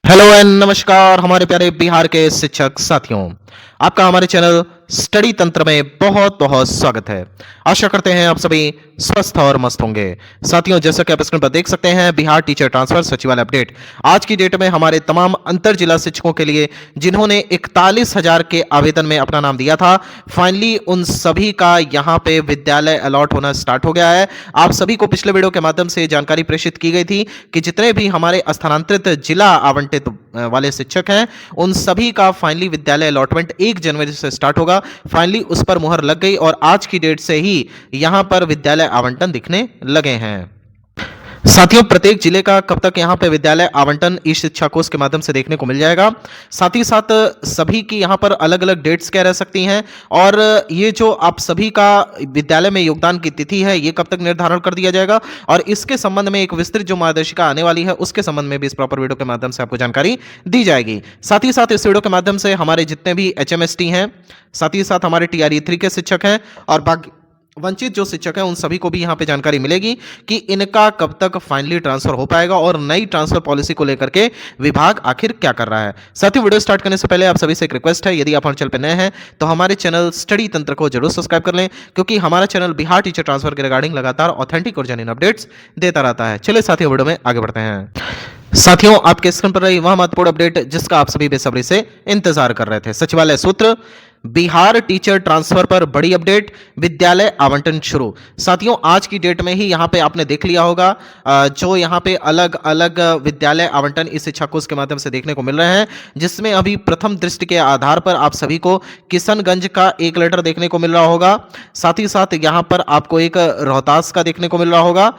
Hello and नमस्कार हमारे प्यारे बिहार के शिक्षक साथियों। आपका हमारे चैनल स्टडी तंत्र में बहुत बहुत स्वागत है। आशा करते हैं आप सभी स्वस्थ और मस्त होंगे। साथियों, जैसा कि आप स्क्रीन पर देख सकते हैं, बिहार टीचर ट्रांसफर सचिवालय अपडेट आज की डेट में हमारे तमाम अंतर जिला शिक्षकों के लिए जिन्होंने 41,000 के आवेदन में अपना नाम दिया था, फाइनली उन सभी का यहां पे विद्यालय अलॉट होना स्टार्ट हो गया है। आप सभी को पिछले वीडियो के माध्यम से जानकारी प्रेषित की गई थी कि जितने भी हमारे स्थानांतरित जिला आवंटित वाले शिक्षक हैं, उन सभी का फाइनली विद्यालय अलॉटमेंट 1 जनवरी से स्टार्ट होगा। फाइनली उस पर मुहर लग गई और आज की डेट से ही यहां पर विद्यालय आवंटन दिखने लगे हैं। साथियों, प्रत्येक जिले का कब तक यहां पे विद्यालय आवंटन ई शिक्षा कोष के माध्यम से देखने को मिल जाएगा, साथ ही साथ सभी की यहां पर अलग अलग डेट्स क्या रह सकती हैं और ये जो आप सभी का विद्यालय में योगदान की तिथि है, ये कब तक निर्धारण कर दिया जाएगा और इसके संबंध में एक विस्तृत जो मार्गदर्शिका आने वाली है, उसके संबंध में भी इस प्रॉपर वीडियो के माध्यम से आपको जानकारी दी जाएगी। साथ ही साथ इस वीडियो के माध्यम से हमारे जितने भी HMST हैं, साथ ही साथ हमारे TRE3 के शिक्षक हैं और बाकी वंचित जो शिक्षक हैं, उन सभी को भी यहां पे जानकारी मिलेगी कि इनका कब तक फाइनली ट्रांसफर हो पाएगा और नई ट्रांसफर पॉलिसी को लेकर के विभाग आखिर क्या कर रहा है। साथियों, वीडियो स्टार्ट करने से पहले आप सभी से एक रिक्वेस्ट है, यदि आप हमारे चैनल पर नए हैं तो हमारे चैनल स्टडी तंत्र को जरूर सब्सक्राइब कर लें, क्योंकि हमारा चैनल बिहार टीचर ट्रांसफर के रिगार्डिंग लगातार ऑथेंटिक और जेन्युइन अपडेट्स देता रहता है। चलिए साथियों, वीडियो में आगे बढ़ते हैं। साथियों, आपके स्क्रीन पर रही वह महत्वपूर्ण अपडेट जिसका आप सभी बेसब्री से इंतजार कर रहे थे। सचिवालय सूत्र, बिहार टीचर ट्रांसफर पर बड़ी अपडेट, विद्यालय आवंटन शुरू। साथियों, आज की डेट में ही यहां पे आपने देख लिया होगा जो यहां पे अलग अलग विद्यालय आवंटन इस शिक्षा कोष के माध्यम से देखने को मिल रहे हैं, जिसमें अभी प्रथम दृष्टि के आधार पर आप सभी को किशनगंज का एक लेटर देखने को मिल रहा होगा। साथ ही साथ यहां पर आपको एक रोहतास का देखने को मिल रहा होगा,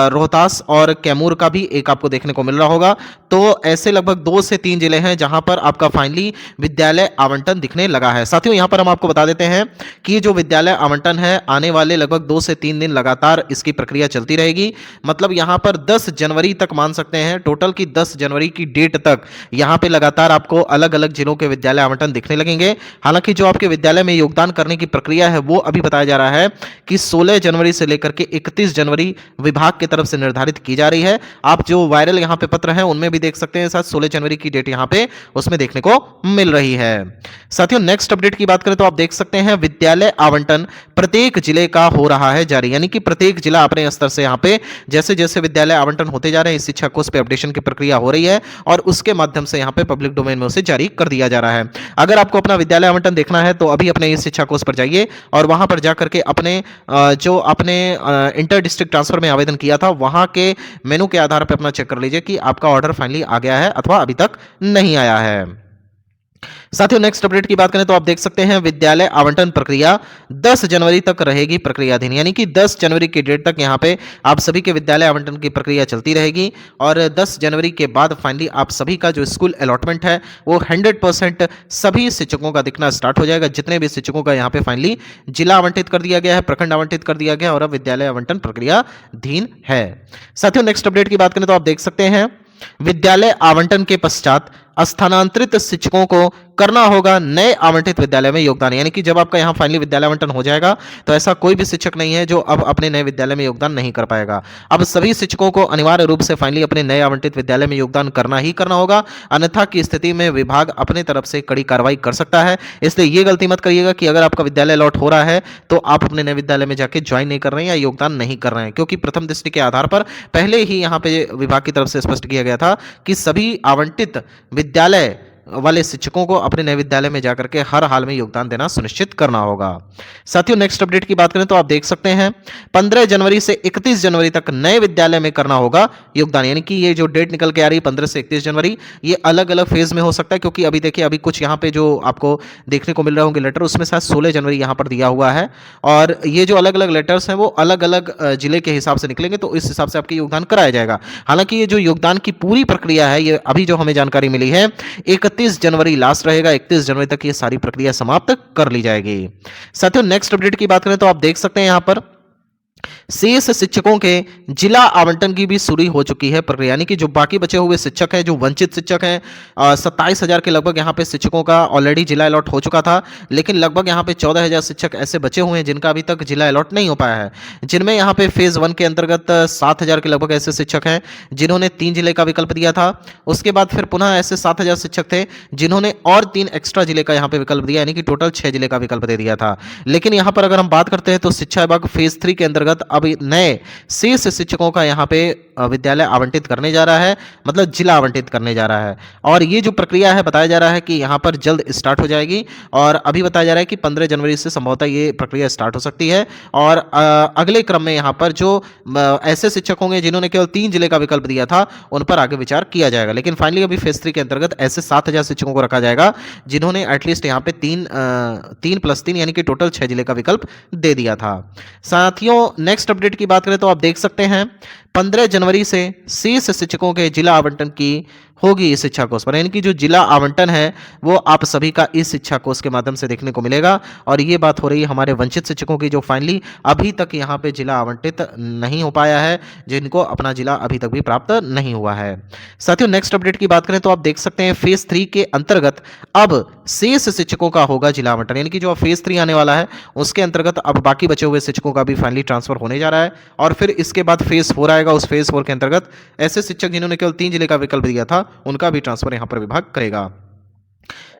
रोहतास और कैमूर का भी एक आपको देखने को मिल रहा होगा। तो ऐसे लगभग 2 से 3 जिले हैं जहां पर आपका फाइनली विद्यालय आवंटन दिखने लगा है। साथियों, यहां पर हम आपको बता देते हैं कि जो विद्यालय आवंटन है, आने वाले लगभग 2 से 3 दिन लगातार इसकी प्रक्रिया चलती रहेगी। मतलब यहां पर 10 जनवरी तक मान सकते हैं, टोटल की 10 जनवरी की डेट तक यहां पे लगातार आपको अलग अलग जिलों के विद्यालय आवंटन दिखने लगेंगे। हालांकि जो आपके विद्यालय में योगदान करने की प्रक्रिया है, वो अभी बताया जा रहा है कि 16 जनवरी से लेकर के 31 जनवरी विभाग की तरफ से निर्धारित की जा रही है। आप जो वायरल यहां पे पत्र हैं, उनमें भी देख सकते हैं, साथ 16 जनवरी की डेट यहां पे उसमें देखने को मिल रही है। साथियों, नेक्स्ट अपडेट की बात करें तो आप देख सकते हैं विद्यालय आवंटन प्रत्येक जिले का हो रहा है जारी, यानी कि प्रत्येक जिला अपने स्तर से यहां पे जैसे जैसे विद्यालय आवंटन होते जा रहे हैं, इस शिक्षा कोष पे अपडेशन की प्रक्रिया हो रही है और उसके माध्यम से यहां पे पब्लिक डोमेन में उसे जारी कर दिया जा रहा है। अगर आपको अपना विद्यालय आवंटन देखना है तो अभी अपने इस शिक्षा कोष पर जाइए और वहां पर जाकर के अपने जो आपने इंटर डिस्ट्रिक्ट ट्रांसफर में आवेदन किया था, वहां के मेनू के आधार पर अपना चेक कर लीजिए कि आपका ऑर्डर फाइनली आ गया है अथवा अभी तक नहीं आया है। साथियों, नेक्स्ट अपडेट की बात करें तो आप देख सकते हैं विद्यालय आवंटन प्रक्रिया 10 जनवरी तक रहेगी प्रक्रियाधीन, यानी कि 10 जनवरी की डेट तक यहां पे आप सभी के विद्यालय आवंटन की प्रक्रिया चलती रहेगी और 10 जनवरी के बाद फाइनली आप सभी का जो स्कूल अलॉटमेंट है, वो 100% सभी शिक्षकों का दिखना स्टार्ट हो जाएगा। जितने भी शिक्षकों का यहां पे फाइनली जिला आवंटित कर दिया गया है, प्रखंड आवंटित कर दिया गया और अब विद्यालय आवंटन प्रक्रियाधीन है। साथियों, नेक्स्ट अपडेट की बात करें तो आप देख सकते हैं विद्यालय आवंटन के पश्चात स्थानांतरित शिक्षकों को करना होगा नए आवंटित विद्यालय में योगदान, यानी कि जब आपका यहां फाइनली विद्यालय आवंटन हो जाएगा तो ऐसा कोई भी शिक्षक नहीं है जो अब अपने नए विद्यालय में योगदान नहीं कर पाएगा। अब सभी शिक्षकों को अनिवार्य रूप से फाइनली अपने नए आवंटित विद्यालय में योगदान करना ही करना होगा, अन्यथा की स्थिति में विभाग अपने तरफ से कड़ी कार्रवाई कर सकता है। इसलिए यह गलती मत करिएगा कि अगर आपका विद्यालय अलॉट हो रहा है तो आप अपने नए विद्यालय में जाके ज्वाइन नहीं कर रहे हैं या योगदान नहीं कर रहे हैं, क्योंकि प्रथम दृष्टि के आधार पर पहले ही यहां पे विभाग की तरफ से स्पष्ट किया गया था कि सभी आवंटित विद्यालय वाले शिक्षकों को अपने नए विद्यालय में जाकर के हर हाल में योगदान देना सुनिश्चित करना होगा। साथियों, नेक्स्ट अपडेट की बात करें तो आप देख सकते हैं 15 जनवरी से 31 जनवरी तक नए विद्यालय में करना होगा योगदान, यानी कि ये जो डेट निकल के आ रही है 15 से 31 जनवरी, ये अलग अलग फेज में हो सकता है, क्योंकि अभी देखिए अभी कुछ यहाँ पे जो आपको देखने को मिल रहे होंगे लेटर, उसमें शायद 16 जनवरी यहाँ पर दिया हुआ है और ये जो अलग अलग लेटर्स हैं वो अलग अलग जिले के हिसाब से निकलेंगे, तो इस हिसाब से आपके योगदान कराया जाएगा। हालांकि ये जो योगदान की पूरी प्रक्रिया है, ये अभी जो हमें जानकारी मिली है 31 जनवरी लास्ट रहेगा, 31 जनवरी तक ये सारी प्रक्रिया समाप्त कर ली जाएगी। साथियों, नेक्स्ट अपडेट की बात करें तो आप देख सकते हैं यहां पर शेष शिक्षकों के जिला आवंटन की भी शुरू हो चुकी है प्रक्रिया, यानी कि जो बाकी बचे हुए शिक्षक हैं, जो वंचित शिक्षक हैं, 27,000 के लगभग यहाँ पे शिक्षकों का ऑलरेडी जिला अलॉट हो चुका था, लेकिन लगभग यहाँ पे 14,000 शिक्षक ऐसे बचे हुए हैं जिनका अभी तक जिला अलॉट नहीं हो पाया है, जिनमें यहाँ पे फेज 1 के अंतर्गत 7,000 के लगभग ऐसे शिक्षक हैं जिन्होंने 3 जिले का विकल्प दिया था। उसके बाद फिर पुनः ऐसे 7,000 शिक्षक थे जिन्होंने और 3 एक्स्ट्रा जिले का यहाँ पे विकल्प दिया, यानी कि टोटल 6 जिले का विकल्प दे दिया था। लेकिन यहाँ पर अगर हम बात करते हैं तो शिक्षा विभाग फेज 3 के अंतर्गत अब नए शेष शिक्षकों का यहाँ पे विद्यालय आवंटित करने जा रहा है, मतलब जिला आवंटित करने जा रहा है। और ये जो प्रक्रिया है बताया जा रहा है कि यहाँ पर जल्द स्टार्ट हो जाएगी, और अभी बताया जा रहा है कि 15 जनवरी से संभवतः ये प्रक्रिया स्टार्ट हो सकती है। और अगले क्रम में यहाँ पर जो ऐसे शिक्षक होंगे जिन्होंने केवल 3 जिले का विकल्प दिया था उन पर आगे विचार किया जाएगा। लेकिन फाइनली अभी फेज 3 के अंतर्गत ऐसे 7,000 शिक्षकों को रखा जाएगा जिन्होंने एटलीस्ट यहाँ पे 3+3 यानी कि टोटल 6 जिले का विकल्प दे दिया था। साथियों, नेक्स्ट अपडेट की बात करें तो आप देख सकते हैं 15 जनवरी से शेष शिक्षकों के जिला आवंटन की होगी इस शिक्षा कोष पर, यानी कि जो जिला आवंटन है वो आप सभी का इस शिक्षा कोष के माध्यम से देखने को मिलेगा। और ये बात हो रही है हमारे वंचित शिक्षकों की जो फाइनली अभी तक यहाँ पे जिला आवंटित नहीं हो पाया है, जिनको अपना जिला अभी तक भी प्राप्त नहीं हुआ है। साथियों, नेक्स्ट अपडेट की बात करें तो आप देख सकते हैं फेज 3 के अंतर्गत अब शेष शिक्षकों का होगा जिला आवंटन, यानी कि जो फेज 3 आने वाला है उसके अंतर्गत अब बाकी बचे हुए शिक्षकों का भी फाइनली ट्रांसफर होने जा रहा है। और फिर इसके बाद फेज 4 आएगा, उस फेज 4 के अंतर्गत ऐसे शिक्षक जिन्होंने केवल 3 जिले का विकल्प दिया था उनका भी ट्रांसफर यहां पर विभाग करेगा।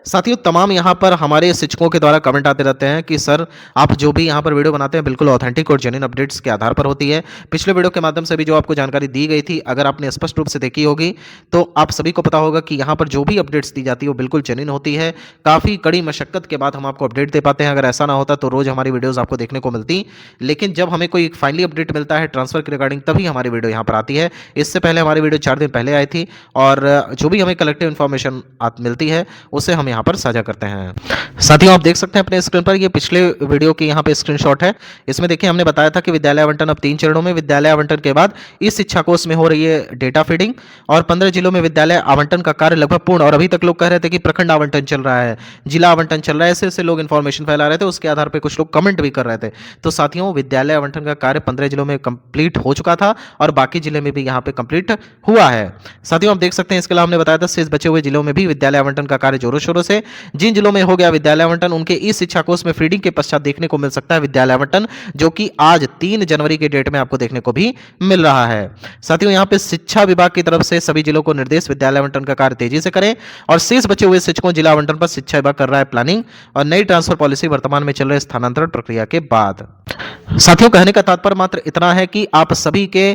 साथियों, तमाम यहाँ पर हमारे शिक्षकों के द्वारा कमेंट आते रहते हैं कि सर आप जो भी यहाँ पर वीडियो बनाते हैं बिल्कुल ऑथेंटिक और जेन्युइन अपडेट्स के आधार पर होती है। पिछले वीडियो के माध्यम से भी जो आपको जानकारी दी गई थी, अगर आपने स्पष्ट रूप से देखी होगी तो आप सभी को पता होगा कि यहाँ पर जो भी अपडेट्स दी जाती है वो बिल्कुल जेन्युइन होती है। काफ़ी कड़ी मशक्कत के बाद हम आपको अपडेट दे पाते हैं, अगर ऐसा ना होता तो रोज़ हमारी वीडियोज़ आपको देखने को मिलती। लेकिन जब हमें कोई फाइनली अपडेट मिलता है ट्रांसफर के रिगार्डिंग तभी हमारी वीडियो यहाँ पर आती है। इससे पहले हमारी वीडियो 4 दिन पहले आई थी, और जो भी हमें कलेक्टिव इन्फॉर्मेशन मिलती है उसे हम यहाँ पर साझा करते हैं। साथियों, आप देख सकते हैं अपने स्क्रीन पर ये पिछले वीडियो की यहाँ पे स्क्रीनशॉट है। इसमें देखिए हमने बताया था कि विद्यालय आवंटन अब 3 चरणों में, विद्यालय आवंटन के बाद इस शिक्षा कोष में हो रही है डेटा फीडिंग, और 15 जिलों में विद्यालय आवंटन का कार्य लगभग पूर्ण। और अभी तक लोग कह रहे थे कि प्रखंड आवंटन चल रहा है, जिला आवंटन चल रहा है, ऐसे लोग इन्फॉर्मेशन फैला रहे थे, उसके आधार पर कुछ लोग कमेंट भी कर रहे थे। तो साथियों, विद्यालय आवंटन का कार्य 15 जिलों में कंप्लीट हो चुका था और बाकी जिले में भी यहाँ पे कंप्लीट हुआ है। साथियों, आप देख सकते हैं इसके अलावा हमने बताया था शेष बचे हुए जिलों में भी विद्यालय आवंटन का कार्य जोरों शोरों से, जिन जिलों में हो गया विद्यालय आवंटन उनके इस शिक्षा कोष में फीडिंग के पश्चात देखने को मिल सकता है विद्यालय आवंटन, जो कि आज 3 जनवरी के डेट में आपको देखने को भी मिल रहा है। साथियों, यहां पे शिक्षा विभाग की तरफ से सभी जिलों को निर्देश विद्यालय आवंटन का कार्य तेजी से करें, और शेष बचे हुए शिक्षकों जिला आवंटन पर शिक्षा विभाग कर रहा है प्लानिंग, और नई ट्रांसफर पॉलिसी वर्तमान में चल रहे स्थानांतरण प्रक्रिया के बाद। साथियों, कहने का तात्पर्य मात्र इतना है कि आप सभी के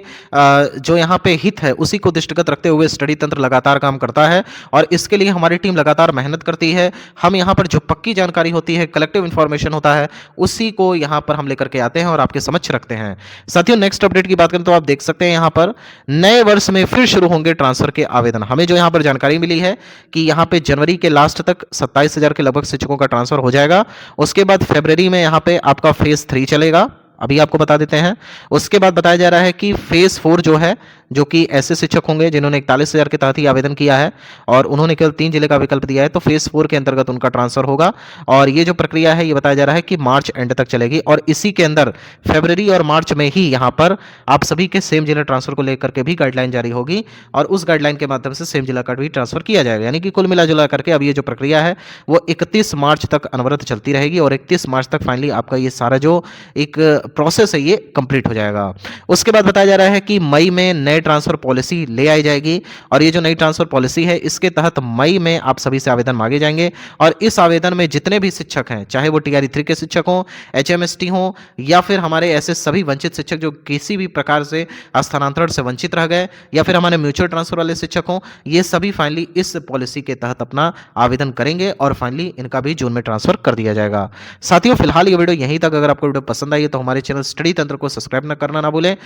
जो यहाँ पे हित है उसी को दृष्टिगत रखते हुए स्टडी तंत्र लगातार काम करता है, और इसके लिए हमारी टीम लगातार मेहनत करती है। हम यहाँ पर जो पक्की जानकारी होती है, कलेक्टिव इन्फॉर्मेशन होता है, उसी को यहाँ पर हम लेकर के आते हैं और आपके समक्ष रखते हैं। साथियों, नेक्स्ट अपडेट की बात करें तो आप देख सकते हैं यहाँ पर नए वर्ष में फिर शुरू होंगे ट्रांसफर के आवेदन। हमें जो यहाँ पर जानकारी मिली है कि यहाँ पे जनवरी के लास्ट तक 27,000 के लगभग शिक्षकों का ट्रांसफर हो जाएगा। उसके बाद फरवरी में यहाँ पे आपका फेज 3 चलेगा, अभी आपको बता देते हैं। उसके बाद बताया जा रहा है कि फेज 4 जो है, जो कि ऐसे शिक्षक होंगे जिन्होंने 41,000 के तहत ही आवेदन किया है और उन्होंने केवल 3 जिले का विकल्प दिया है, तो फेज 4 के अंतर्गत उनका ट्रांसफर होगा। और ये जो प्रक्रिया है ये बताया जा रहा है कि मार्च एंड तक चलेगी, और इसी के अंदर फरवरी और मार्च में ही यहाँ पर आप सभी के सेम जिला ट्रांसफर को लेकर के भी गाइडलाइन जारी होगी, और उस गाइडलाइन के माध्यम से सेम जिला का भी ट्रांसफर किया जाएगा। यानी कि कुल मिला जुला करके अब ये जो प्रक्रिया है वो 31 मार्च तक अनवरत चलती रहेगी, और 31 मार्च तक फाइनली आपका ये सारा जो एक प्रोसेस है ये कंप्लीट हो जाएगा। उसके बाद बताया जा रहा है कि मई में नए ट्रांसफर पॉलिसी ले आई जाएगी, और ये जो नई ट्रांसफर पॉलिसी है इसके तहत मई में आप सभी से आवेदन मांगे जाएंगे, और इस आवेदन में जितने भी शिक्षक हैं, चाहे वो TRE 3 के शिक्षक हों, HMST हों, या फिर हमारे ऐसे सभी वंचित शिक्षक जो किसी भी प्रकार से स्थानांतरण से वंचित रह गए, या फिर हमारे म्यूचुअल ट्रांसफर वाले शिक्षक हों, ये सभी फाइनली इस पॉलिसी के तहत अपना आवेदन करेंगे, और फाइनली इनका भी जून में ट्रांसफर कर दिया जाएगा। साथियों, फिलहाल ये वीडियो यहीं तक। अगर आपको वीडियो पसंद आई है तो हमारे चैनल स्टडी तंत्र को सब्सक्राइब न करना ना भूलें।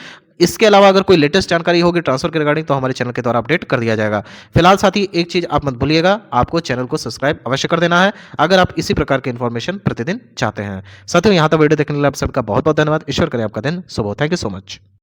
इसके अलावा अगर कोई लेटेस्ट जानकारी होगी ट्रांसफर के रिगार्डिंग तो हमारे चैनल के द्वारा अपडेट कर दिया जाएगा। फिलहाल साथी, एक चीज आप मत भूलिएगा, आपको चैनल को सब्सक्राइब अवश्य कर देना है अगर आप इसी प्रकार की इंफॉर्मेशन प्रतिदिन चाहते हैं। साथियों, यहां तक वीडियो देखने के लिए आप सबका बहुत बहुत धन्यवाद। ईश्वर करे आपका दिन शुभ हो। Thank you so much.